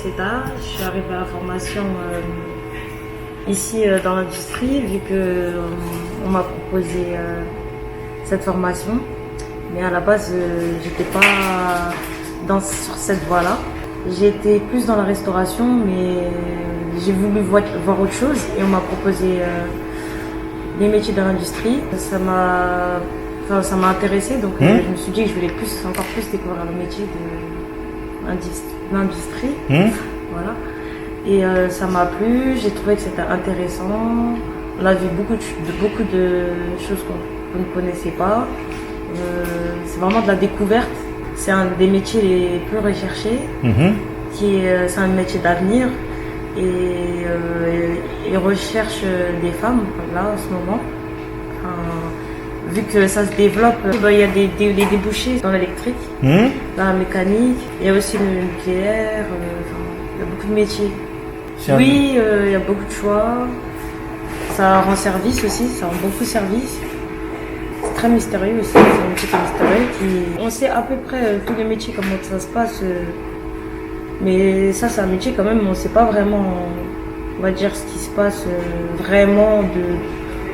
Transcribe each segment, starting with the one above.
Seda, je suis arrivée à la formation ici dans l'industrie, vu que on m'a proposé cette formation. Mais à la base, j'étais pas sur cette voie-là. J'ai été plus dans la restauration, mais j'ai voulu voir autre chose et on m'a proposé les métiers de l'industrie. Ça m'a intéressée, donc je me suis dit que je voulais encore plus découvrir le métier de l'industrie. Voilà. Et ça m'a plu, j'ai trouvé que c'était intéressant. On a vu beaucoup de choses qu'on ne connaissait pas. C'est vraiment de la découverte. C'est un des métiers les plus recherchés. C'est un métier d'avenir. Et ils recherchent des femmes là en ce moment. Vu que ça se développe, il y a des débouchés dans l'électrique, dans la mécanique, il y a aussi le nucléaire, il y a beaucoup de métiers. Oui, il y a beaucoup de choix. Ça rend service aussi, ça rend beaucoup service. C'est très mystérieux aussi, c'est un métier qui est mystérieux. On sait à peu près tous les métiers, comment ça se passe. Mais ça, c'est un métier quand même, on ne sait pas vraiment, on va dire, ce qui se passe vraiment.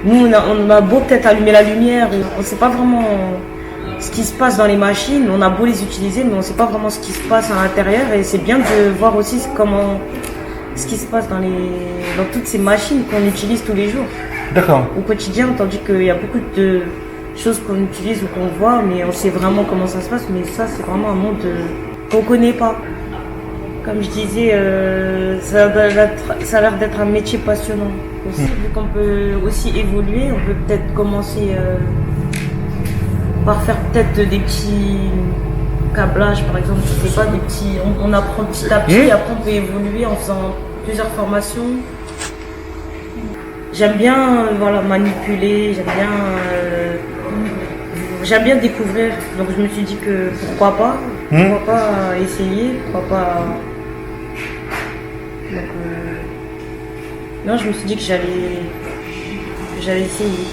Nous, on a beau peut-être allumer la lumière, on ne sait pas vraiment ce qui se passe dans les machines. On a beau les utiliser, mais on ne sait pas vraiment ce qui se passe à l'intérieur. Et c'est bien de voir aussi ce qui se passe dans toutes ces machines qu'on utilise tous les jours. D'accord. Au quotidien, tandis qu'il y a beaucoup de choses qu'on utilise ou qu'on voit, mais on sait vraiment comment ça se passe. Mais ça, c'est vraiment un monde qu'on ne connaît pas. Comme je disais, ça a l'air d'être un métier passionnant aussi. Vu qu'on peut aussi évoluer, on peut peut-être commencer par faire peut-être des petits câblages, par exemple, je sais pas, on apprend petit à petit, et après on peut évoluer en faisant plusieurs formations. J'aime bien manipuler, j'aime bien découvrir, donc je me suis dit que pourquoi pas essayer, pourquoi pas. Donc, non, je me suis dit que j'allais essayer.